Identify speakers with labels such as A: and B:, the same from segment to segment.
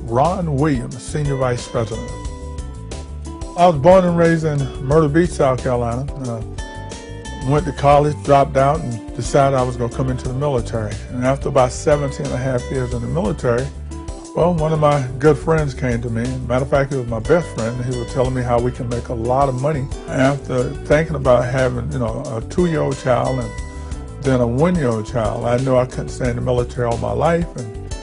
A: Ron Williams, Senior Vice President. I was born and raised in Myrtle Beach, South Carolina. Went to college, dropped out, and decided I was going to come into the military. And after about 17 and a half years in the military, well, one of my good friends came to me. Matter of fact, he was my best friend, and he was telling me how we can make a lot of money. After thinking about having, a 2-year-old child and then a 1-year-old child, I knew I couldn't stay in the military all my life, and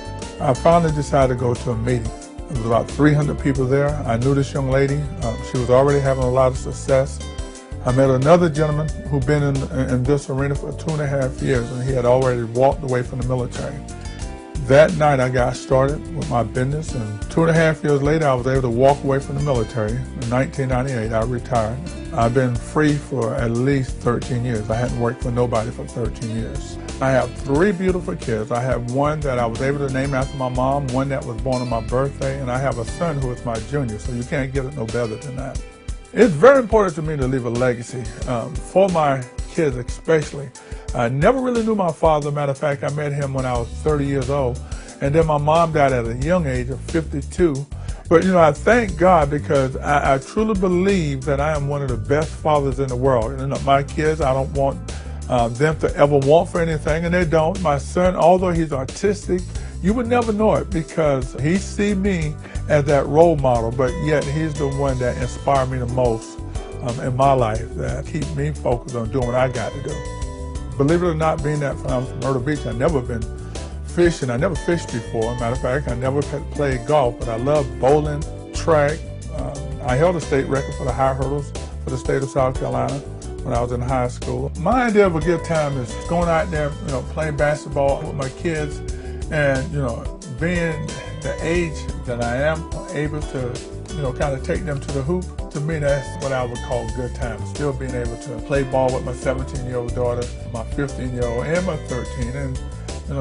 A: I finally decided to go to a meeting. There was about 300 people there. I knew this young lady. She was already having a lot of success. I met another gentleman who'd been in this arena for 2.5 years, and he had already walked away from the military. That night I got started with my business, and 2.5 years later I was able to walk away from the military. In 1998 I retired. I've been free for at least 13 years. I hadn't worked for nobody for 13 years. I have 3 beautiful kids. I have one that I was able to name after my mom, one that was born on my birthday, and I have a son who is my junior, so you can't get it no better than that. It's very important to me to leave a legacy, for my kids especially. I never really knew my father. Matter of fact, I met him when I was 30 years old, and then my mom died at a young age of 52. But I thank God because I truly believe that I am one of the best fathers in the world. My kids, I don't want them to ever want for anything, and they don't. My son, although he's artistic, you would never know it because he sees me as that role model, but yet he's the one that inspired me the most in my life, that keep me focused on doing what I got to do. Believe it or not, being that I'm from Myrtle Beach, I've never been fishing. I never fished before. Matter of fact, I never played golf, but I love bowling, track. I held a state record for the high hurdles for the state of South Carolina when I was in high school. My idea of a good time is going out there, playing basketball with my kids, and being the age that I am, able to kind of take them to the hoop. To me, that's what I would call good time. Still being able to play ball with my 17-year-old daughter, my 15-year-old, and my 13, and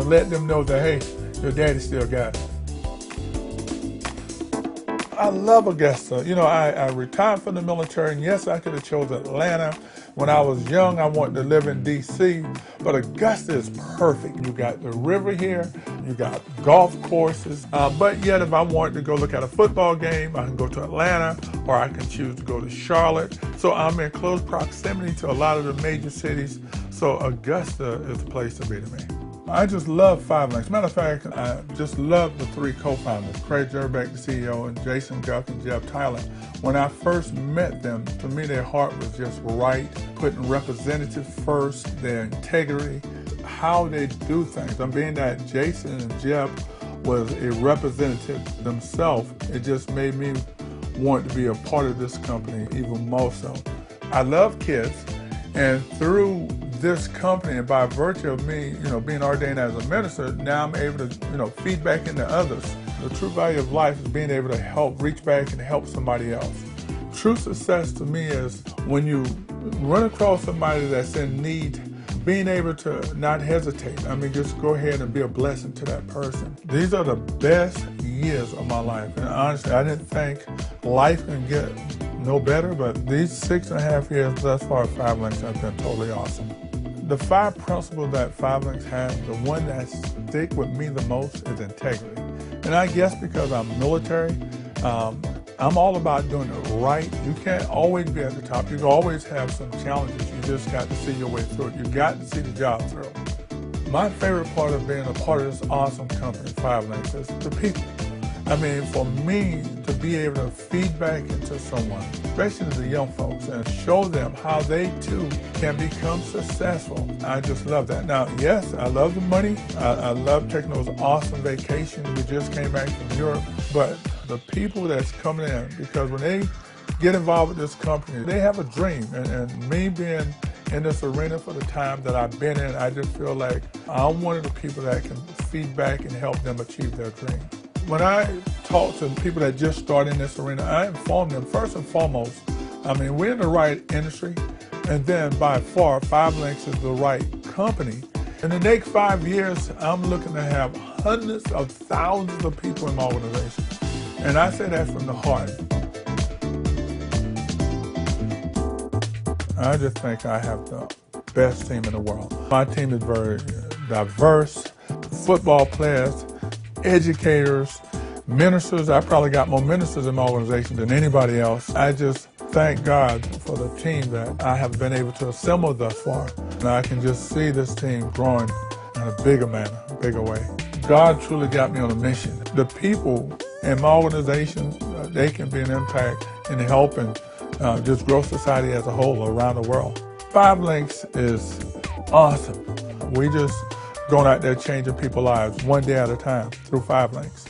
A: let them know that, hey, your daddy still got it. I love Augusta. I retired from the military, and yes, I could have chosen Atlanta. When I was young, I wanted to live in D.C., but Augusta is perfect. You got the river here, you got golf courses, but yet if I wanted to go look at a football game, I can go to Atlanta, or I can choose to go to Charlotte. So I'm in close proximity to a lot of the major cities, so Augusta is the place to be to me. I just love 5LINX. Matter of fact, I just love the 3 co-founders, Craig Jerbeck, the CEO, and Jason Guck and Jeff Tyler. When I first met them, to me their heart was just right, putting representatives first, their integrity, how they do things. Being that Jason and Jeff was a representative themselves, it just made me want to be a part of this company even more so. I love kids, and through this company, and by virtue of me, being ordained as a minister, now I'm able to, feed back into others. The true value of life is being able to reach back and help somebody else. True success to me is when you run across somebody that's in need, being able to not hesitate. Just go ahead and be a blessing to that person. These are the best years of my life. And honestly, I didn't think life can get no better, but these 6.5 years thus far at 5LINX have been totally awesome. The 5 principles that 5LINX has, the one that stick with me the most is integrity. And I guess because I'm military, I'm all about doing it right. You can't always be at the top. You can always have some challenges. You just got to see your way through it. You got to see the job through. My favorite part of being a part of this awesome company, 5LINX, is the people. For me to be able to feed back into someone, especially the young folks, and show them how they too can become successful, I just love that. Now, yes, I love the money. I love taking those awesome vacations. We just came back from Europe, but the people that's coming in, because when they get involved with this company, they have a dream, and me being in this arena for the time that I've been in, I just feel like I'm one of the people that can feed back and help them achieve their dream. When I talk to people that just start in this arena, I inform them, first and foremost, we're in the right industry, and then by far, 5LINX is the right company. In the next 5 years, I'm looking to have hundreds of thousands of people in my organization. And I say that from the heart. I just think I have the best team in the world. My team is very diverse, football players, educators, Ministers, I probably got more ministers in my organization than anybody else. I just thank God for the team that I have been able to assemble thus far. And I can just see this team growing in a bigger manner, a bigger way. God truly got me on a mission. The people in my organization, they can be an impact in helping just grow society as a whole around the world. 5 LINX is awesome. We just going out there changing people's lives one day at a time through 5 LINX.